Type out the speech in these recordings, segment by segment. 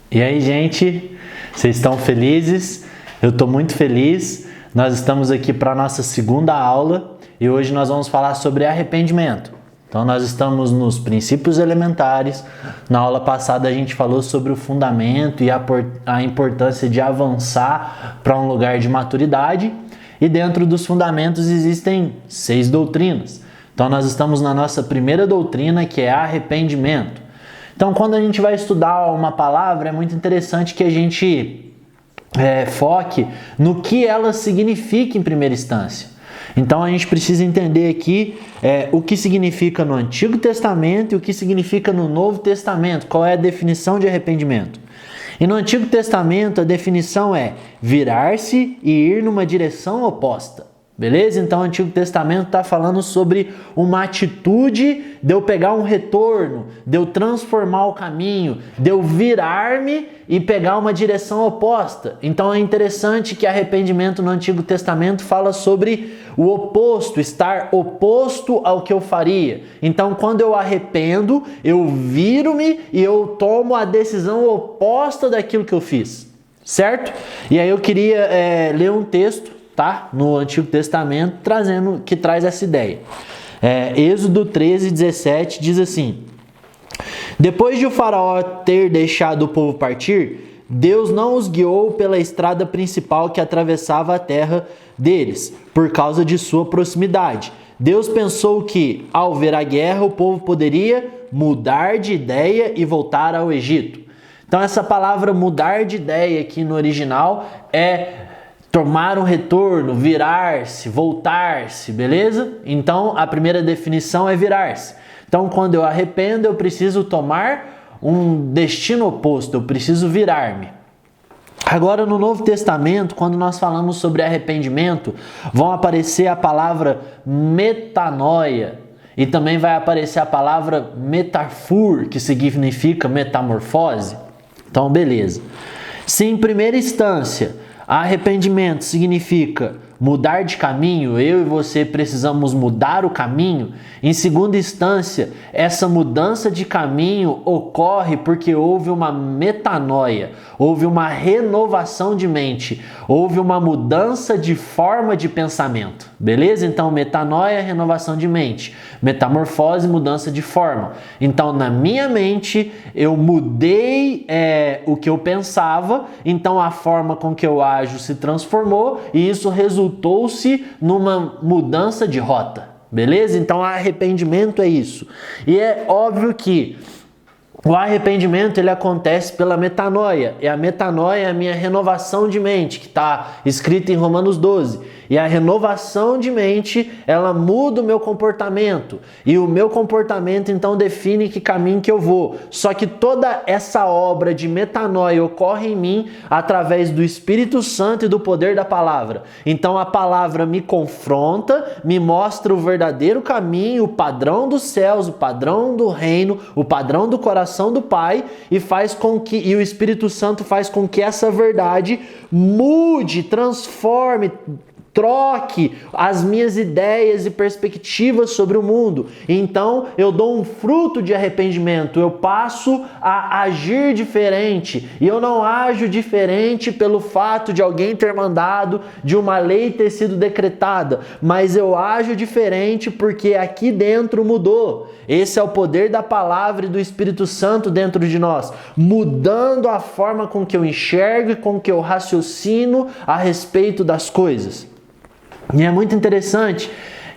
E aí, gente, vocês estão felizes? Eu estou muito feliz. Nós estamos aqui para a nossa segunda aula e hoje nós vamos falar sobre arrependimento. Então, nós estamos nos princípios elementares. Na aula passada, a gente falou sobre o fundamento e a importância de avançar para um lugar de maturidade. E dentro dos fundamentos existem 6 doutrinas. Então, nós estamos na nossa primeira doutrina, que é arrependimento. Então, quando a gente vai estudar uma palavra, é muito interessante que a gente foque no que ela significa em primeira instância. Então, a gente precisa entender aqui o que significa no Antigo Testamento e o que significa no Novo Testamento. Qual é a definição de arrependimento? E no Antigo Testamento, a definição é virar-se e ir numa direção oposta. Beleza? Então o Antigo Testamento está falando sobre uma atitude de eu pegar um retorno, de eu transformar o caminho, de eu virar-me e pegar uma direção oposta. Então é interessante que arrependimento no Antigo Testamento fala sobre o oposto, estar oposto ao que eu faria. Então quando eu arrependo, eu viro-me e eu tomo a decisão oposta daquilo que eu fiz. Certo? E aí eu queria ler um texto, tá? No Antigo Testamento, que traz essa ideia. Êxodo 13:17 diz assim: depois de o faraó ter deixado o povo partir, Deus não os guiou pela estrada principal que atravessava a terra deles, por causa de sua proximidade. Deus pensou que, ao ver a guerra, o povo poderia mudar de ideia e voltar ao Egito. Então essa palavra mudar de ideia aqui no original é tomar um retorno, virar-se, voltar-se, beleza? Então, a primeira definição é virar-se. Então, quando eu arrependo, eu preciso tomar um destino oposto, eu preciso virar-me. Agora, no Novo Testamento, quando nós falamos sobre arrependimento, vão aparecer a palavra metanoia e também vai aparecer a palavra metafur, que significa metamorfose. Então, beleza. Se em primeira instância arrependimento significa mudar de caminho, eu e você precisamos mudar o caminho. Em segunda instância, essa mudança de caminho ocorre porque houve uma metanoia, houve uma renovação de mente, houve uma mudança de forma de pensamento. Beleza? Então, metanoia, renovação de mente. Metamorfose, mudança de forma. Então, na minha mente, eu mudei o que eu pensava, então a forma com que eu ajo se transformou e isso resultou-se numa mudança de rota. Beleza? Então, arrependimento é isso. E é óbvio que o arrependimento ele acontece pela metanoia. E a metanoia é a minha renovação de mente, que está escrito em Romanos 12. E a renovação de mente, ela muda o meu comportamento. E o meu comportamento, então, define que caminho que eu vou. Só que toda essa obra de metanoia ocorre em mim através do Espírito Santo e do poder da palavra. Então, a palavra me confronta, me mostra o verdadeiro caminho, o padrão dos céus, o padrão do reino, o padrão do coração do Pai e o Espírito Santo faz com que essa verdade mude, transforme, troque as minhas ideias e perspectivas sobre o mundo. Então, eu dou um fruto de arrependimento. Eu passo a agir diferente. E eu não ajo diferente pelo fato de alguém ter mandado, de uma lei ter sido decretada. Mas eu ajo diferente porque aqui dentro mudou. Esse é o poder da palavra e do Espírito Santo dentro de nós, mudando a forma com que eu enxergo e com que eu raciocino a respeito das coisas. E é muito interessante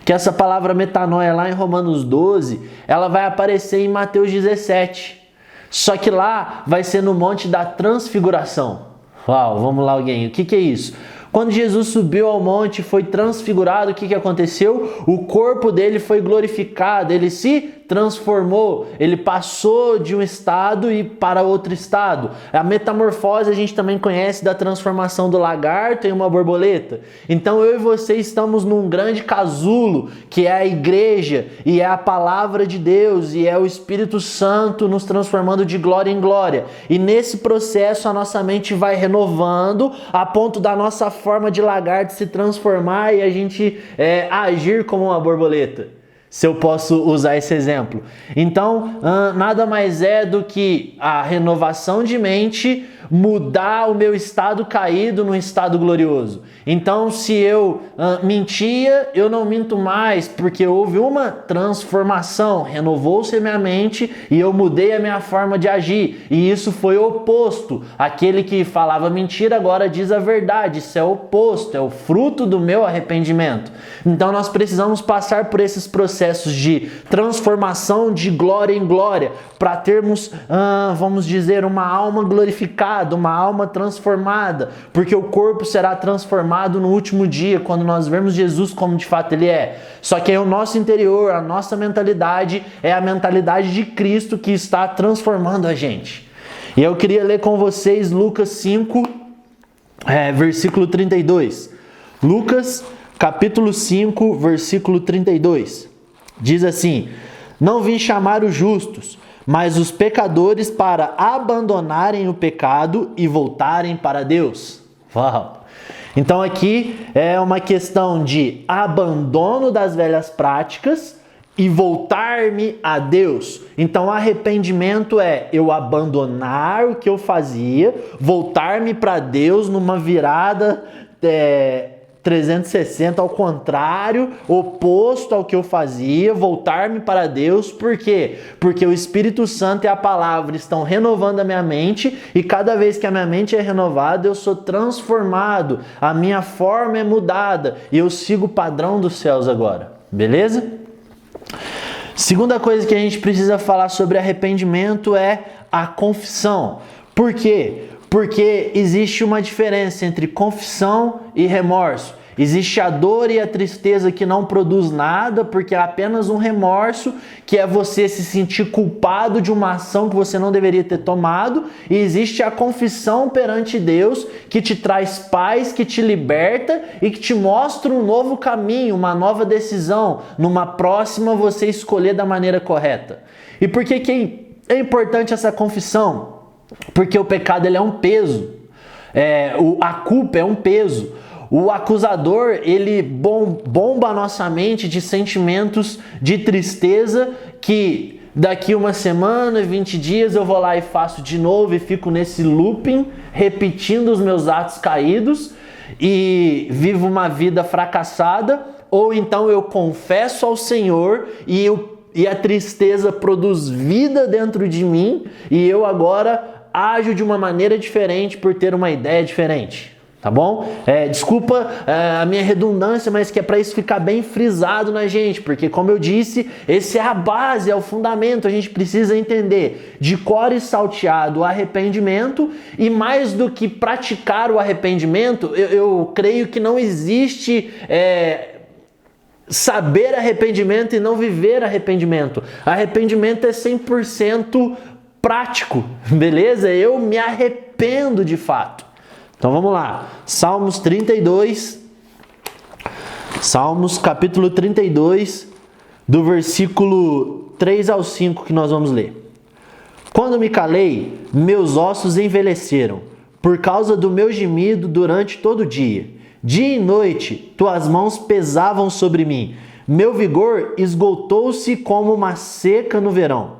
que essa palavra metanoia lá em Romanos 12, ela vai aparecer em Mateus 17. Só que lá vai ser no Monte da Transfiguração. Uau, vamos lá alguém, o que é isso? Quando Jesus subiu ao monte e foi transfigurado, o que aconteceu? O corpo dele foi glorificado, ele se transformou, ele passou de um estado e para outro estado. A metamorfose a gente também conhece da transformação do lagarto em uma borboleta. Então eu e você estamos num grande casulo, que é a igreja, e é a palavra de Deus, e é o Espírito Santo nos transformando de glória em glória. E nesse processo a nossa mente vai renovando, a ponto da nossa forma de lagarto se transformar e a gente agir como uma borboleta. se eu posso usar esse exemplo. Então, nada mais é do que a renovação de mente mudar o meu estado caído num estado glorioso. Então, se eu mentia, eu não minto mais, porque houve uma transformação, renovou-se a minha mente e eu mudei a minha forma de agir. E isso foi oposto. Aquele que falava mentira agora diz a verdade. Isso é oposto, é o fruto do meu arrependimento. Então, nós precisamos passar por esses processos de transformação de glória em glória, para termos, vamos dizer, uma alma glorificada, uma alma transformada, porque o corpo será transformado no último dia, quando nós vermos Jesus como de fato Ele é. Só que aí o nosso interior, a nossa mentalidade é a mentalidade de Cristo que está transformando a gente. E eu queria ler com vocês Lucas 5, versículo 32. Lucas, capítulo 5, versículo 32. Diz assim: não vim chamar os justos, mas os pecadores para abandonarem o pecado e voltarem para Deus. Uau! Então aqui é uma questão de abandono das velhas práticas e voltar-me a Deus. Então arrependimento é eu abandonar o que eu fazia, voltar-me para Deus numa virada 360 ao contrário, oposto ao que eu fazia, voltar-me para Deus. Por quê? Porque o Espírito Santo e a palavra estão renovando a minha mente, e cada vez que a minha mente é renovada, eu sou transformado, a minha forma é mudada e eu sigo o padrão dos céus agora. Beleza? Segunda coisa que a gente precisa falar sobre arrependimento é a confissão. Por quê? Porque existe uma diferença entre confissão e remorso. Existe a dor e a tristeza que não produz nada, porque é apenas um remorso, que é você se sentir culpado de uma ação que você não deveria ter tomado. E existe a confissão perante Deus, que te traz paz, que te liberta e que te mostra um novo caminho, uma nova decisão, numa próxima você escolher da maneira correta. E por que é importante essa confissão? Porque o pecado ele é um peso, a culpa é um peso. O acusador, ele bomba a nossa mente de sentimentos de tristeza que daqui uma semana, 20 dias eu vou lá e faço de novo e fico nesse looping, repetindo os meus atos caídos e vivo uma vida fracassada. Ou então eu confesso ao Senhor e a tristeza produz vida dentro de mim e eu agora ajo de uma maneira diferente por ter uma ideia diferente. Tá bom? Desculpa a minha redundância, mas que é para isso ficar bem frisado na gente, porque como eu disse, esse é a base, é o fundamento. A gente precisa entender de cor e salteado o arrependimento, e mais do que praticar o arrependimento, eu creio que não existe saber arrependimento e não viver arrependimento. Arrependimento é 100% prático, beleza? Eu me arrependo de fato. Então vamos lá, Salmos capítulo 32, do versículo 3 ao 5 que nós vamos ler. Quando me calei, meus ossos envelheceram, por causa do meu gemido durante todo o dia. Dia e noite, tuas mãos pesavam sobre mim, meu vigor esgotou-se como uma seca no verão.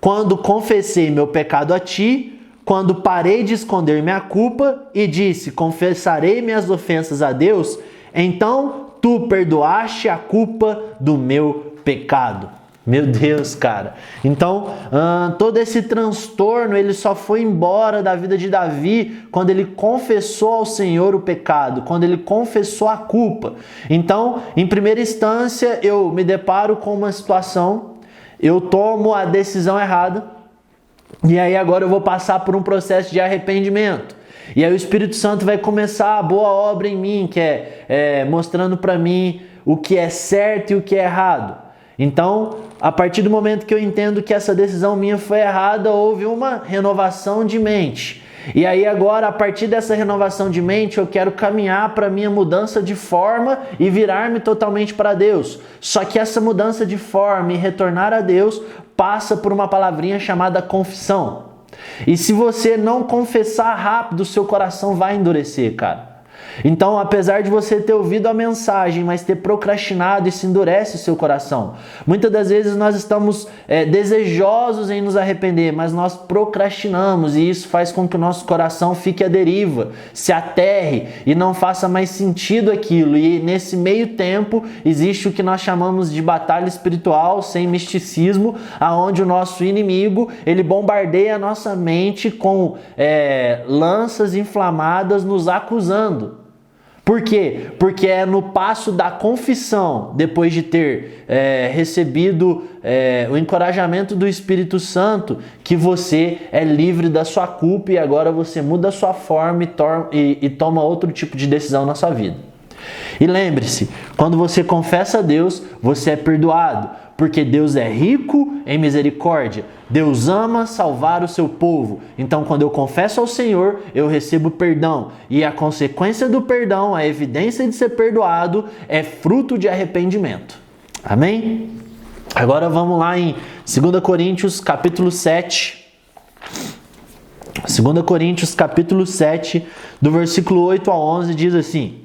Quando confessei meu pecado a ti, quando parei de esconder minha culpa e disse, confessarei minhas ofensas a Deus, então tu perdoaste a culpa do meu pecado. Meu Deus, cara. Então, todo esse transtorno, ele só foi embora da vida de Davi quando ele confessou ao Senhor o pecado, quando ele confessou a culpa. Então, em primeira instância, eu me deparo com uma situação, eu tomo a decisão errada, e aí agora eu vou passar por um processo de arrependimento. E aí o Espírito Santo vai começar a boa obra em mim, que é mostrando para mim o que é certo e o que é errado. Então, a partir do momento que eu entendo que essa decisão minha foi errada, houve uma renovação de mente. E aí agora, a partir dessa renovação de mente, eu quero caminhar para a minha mudança de forma e virar-me totalmente para Deus. Só que essa mudança de forma e retornar a Deus passa por uma palavrinha chamada confissão. E se você não confessar rápido, seu coração vai endurecer, cara. Então, apesar de você ter ouvido a mensagem, mas ter procrastinado, isso endurece o seu coração. Muitas das vezes nós estamos desejosos em nos arrepender, mas nós procrastinamos e isso faz com que o nosso coração fique à deriva, se aterre e não faça mais sentido aquilo. E nesse meio tempo existe o que nós chamamos de batalha espiritual, sem misticismo, aonde o nosso inimigo ele bombardeia a nossa mente com lanças inflamadas nos acusando. Por quê? Porque é no passo da confissão, depois de ter recebido o encorajamento do Espírito Santo, que você é livre da sua culpa e agora você muda a sua forma e toma outro tipo de decisão na sua vida. E lembre-se, quando você confessa a Deus, você é perdoado, porque Deus é rico em misericórdia. Deus ama salvar o seu povo. Então, quando eu confesso ao Senhor, eu recebo perdão. E a consequência do perdão, a evidência de ser perdoado, é fruto de arrependimento. Amém? Agora vamos lá em 2 Coríntios capítulo 7. 2 Coríntios capítulo 7, do versículo 8 a 11, diz assim: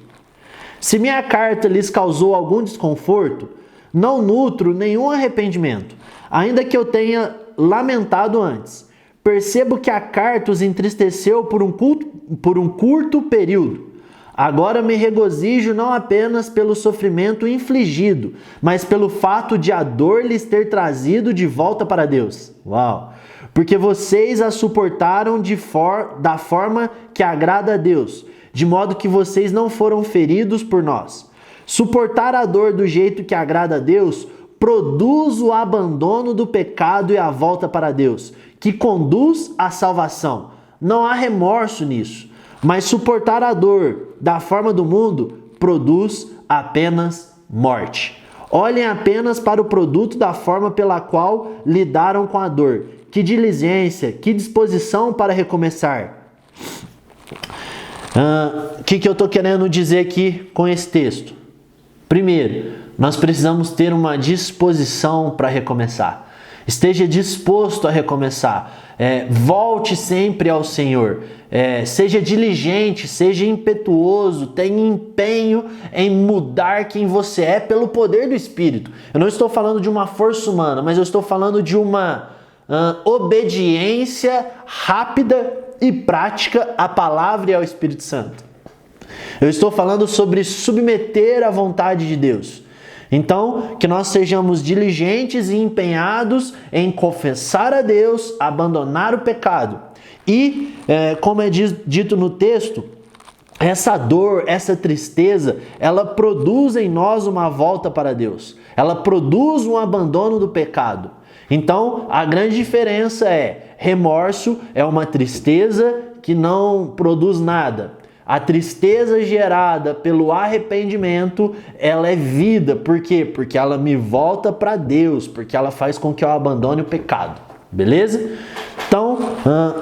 Se minha carta lhes causou algum desconforto, não nutro nenhum arrependimento, ainda que eu tenha lamentado antes. Percebo que a carta os entristeceu por um curto período. Agora me regozijo não apenas pelo sofrimento infligido, mas pelo fato de a dor lhes ter trazido de volta para Deus. Uau! Porque vocês a suportaram da forma que agrada a Deus, de modo que vocês não foram feridos por nós. Suportar a dor do jeito que agrada a Deus produz o abandono do pecado e a volta para Deus, que conduz à salvação. Não há remorso nisso, mas suportar a dor da forma do mundo produz apenas morte. Olhem apenas para o produto da forma pela qual lidaram com a dor. Que diligência, que disposição para recomeçar. O que eu estou querendo dizer aqui com esse texto? Primeiro, nós precisamos ter uma disposição para recomeçar. Esteja disposto a recomeçar. Volte sempre ao Senhor. Seja diligente, seja impetuoso, tenha empenho em mudar quem você é pelo poder do Espírito. Eu não estou falando de uma força humana, mas eu estou falando de uma obediência rápida e prática à palavra e ao Espírito Santo. Eu estou falando sobre submeter à vontade de Deus. Então, que nós sejamos diligentes e empenhados em confessar a Deus, abandonar o pecado. E, como é dito no texto, essa dor, essa tristeza, ela produz em nós uma volta para Deus. Ela produz um abandono do pecado. Então, a grande diferença é: remorso é uma tristeza que não produz nada. A tristeza gerada pelo arrependimento, ela é vida. Por quê? Porque ela me volta para Deus, porque ela faz com que eu abandone o pecado. Beleza? Então,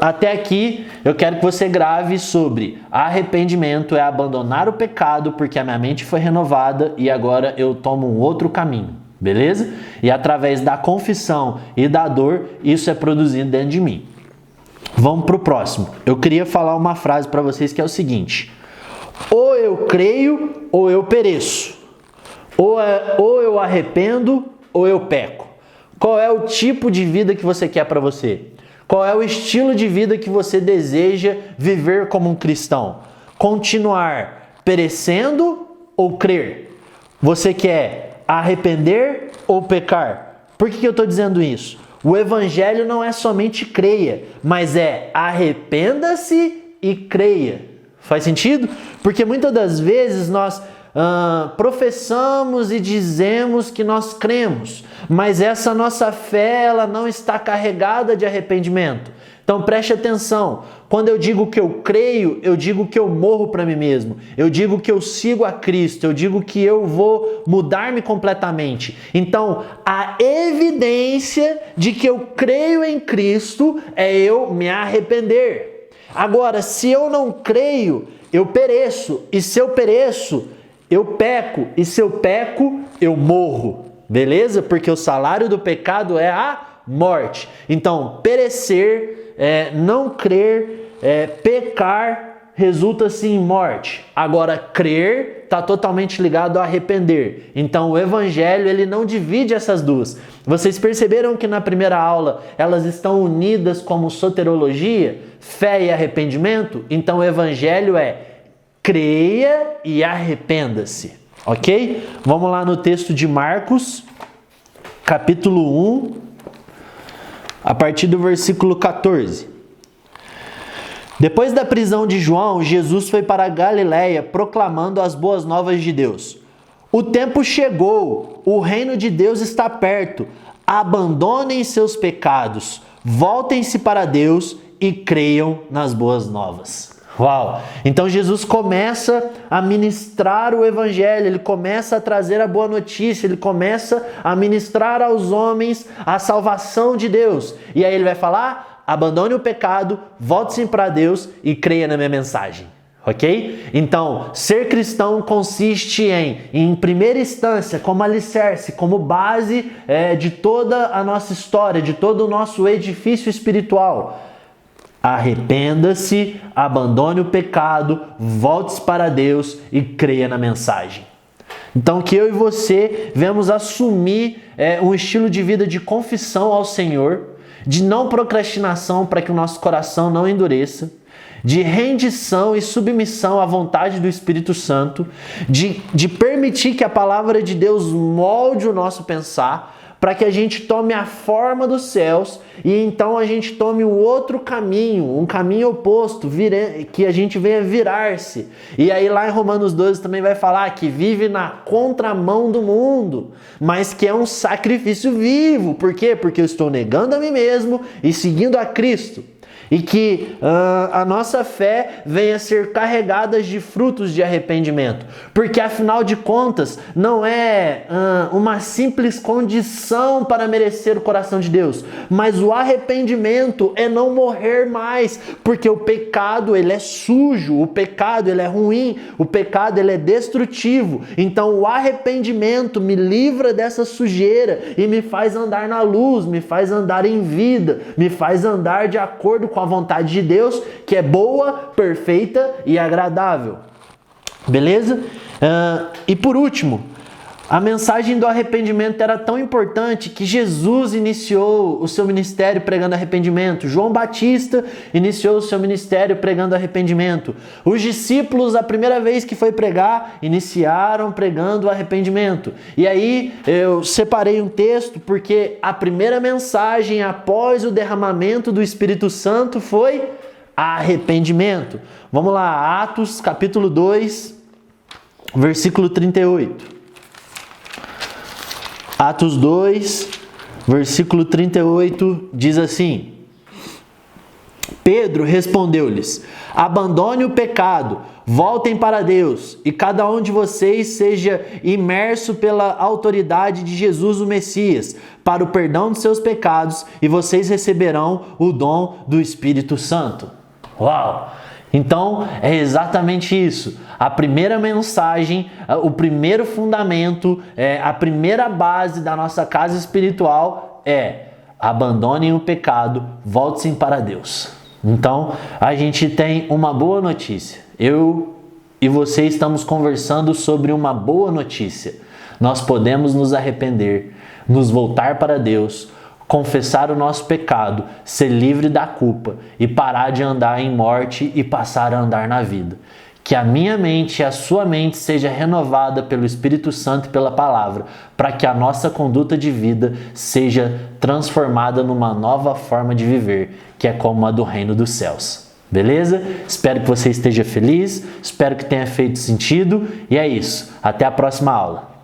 até aqui eu quero que você grave sobre arrependimento é abandonar o pecado, porque a minha mente foi renovada e agora eu tomo um outro caminho. Beleza? E através da confissão e da dor, isso é produzido dentro de mim. Vamos para o próximo. Eu queria falar uma frase para vocês que é o seguinte: ou eu creio ou eu pereço. Ou eu arrependo ou eu peco. Qual é o tipo de vida que você quer para você? Qual é o estilo de vida que você deseja viver como um cristão? Continuar perecendo ou crer? Você quer arrepender ou pecar? Por que eu estou dizendo isso? O evangelho não é somente creia, mas é arrependa-se e creia. Faz sentido? Porque muitas das vezes nós professamos e dizemos que nós cremos, mas essa nossa fé ela não está carregada de arrependimento. Então preste atenção, quando eu digo que eu creio, eu digo que eu morro para mim mesmo, eu digo que eu sigo a Cristo, eu digo que eu vou mudar-me completamente. Então a evidência de que eu creio em Cristo é eu me arrepender. Agora, se eu não creio, eu pereço, e se eu pereço, eu peco, e se eu peco, eu morro. Beleza? Porque o salário do pecado é a morte. Então, perecer, não crer, pecar, resulta-se em morte. Agora, crer está totalmente ligado a arrepender. Então, o evangelho ele não divide essas duas. Vocês perceberam que na primeira aula elas estão unidas como soterologia, fé e arrependimento? Então, o evangelho é creia e arrependa-se. Ok? Vamos lá no texto de Marcos, capítulo 1, a partir do versículo 14. Depois da prisão de João, Jesus foi para a Galiléia proclamando as boas novas de Deus. O tempo chegou, o reino de Deus está perto. Abandonem seus pecados, voltem-se para Deus e creiam nas boas novas. Uau! Então Jesus começa a ministrar o evangelho, ele começa a trazer a boa notícia, ele começa a ministrar aos homens a salvação de Deus. E aí ele vai falar: abandone o pecado, volte-se para Deus e creia na minha mensagem. Ok? Então, ser cristão consiste em primeira instância, como alicerce, como base de toda a nossa história, de todo o nosso edifício espiritual. Arrependa-se, abandone o pecado, volte-se para Deus e creia na mensagem. Então, que eu e você venhamos assumir um estilo de vida de confissão ao Senhor, de não procrastinação para que o nosso coração não endureça, de rendição e submissão à vontade do Espírito Santo, de permitir que a palavra de Deus molde o nosso pensar, para que a gente tome a forma dos céus e então a gente tome o outro caminho, um caminho oposto, que a gente venha virar-se. E aí lá em Romanos 12 também vai falar que vive na contramão do mundo, mas que é um sacrifício vivo. Por quê? Porque eu estou negando a mim mesmo e seguindo a Cristo. E que a nossa fé venha a ser carregada de frutos de arrependimento. Porque afinal de contas, não é uma simples condição para merecer o coração de Deus. Mas o arrependimento é não morrer mais. Porque o pecado ele é sujo, o pecado ele é ruim, o pecado ele é destrutivo. Então o arrependimento me livra dessa sujeira e me faz andar na luz, me faz andar em vida, me faz andar de acordo com a vontade de Deus, que é boa, perfeita e agradável. Beleza? E por último, a mensagem do arrependimento era tão importante que Jesus iniciou o seu ministério pregando arrependimento. João Batista iniciou o seu ministério pregando arrependimento. Os discípulos, a primeira vez que foi pregar, iniciaram pregando arrependimento. E aí eu separei um texto porque a primeira mensagem após o derramamento do Espírito Santo foi arrependimento. Vamos lá, Atos capítulo 2, versículo 38. Atos 2, versículo 38, diz assim: Pedro respondeu-lhes: abandone o pecado, voltem para Deus, e cada um de vocês seja imerso pela autoridade de Jesus o Messias, para o perdão de seus pecados, e vocês receberão o dom do Espírito Santo. Uau! Então, é exatamente isso. A primeira mensagem, o primeiro fundamento, a primeira base da nossa casa espiritual é: abandonem o pecado, volte-se para Deus. Então, a gente tem uma boa notícia. Eu e você estamos conversando sobre uma boa notícia. Nós podemos nos arrepender, nos voltar para Deus, confessar o nosso pecado, ser livre da culpa e parar de andar em morte e passar a andar na vida. Que a minha mente e a sua mente seja renovada pelo Espírito Santo e pela palavra, para que a nossa conduta de vida seja transformada numa nova forma de viver, que é como a do reino dos céus. Beleza? Espero que você esteja feliz, espero que tenha feito sentido, e é isso. Até a próxima aula.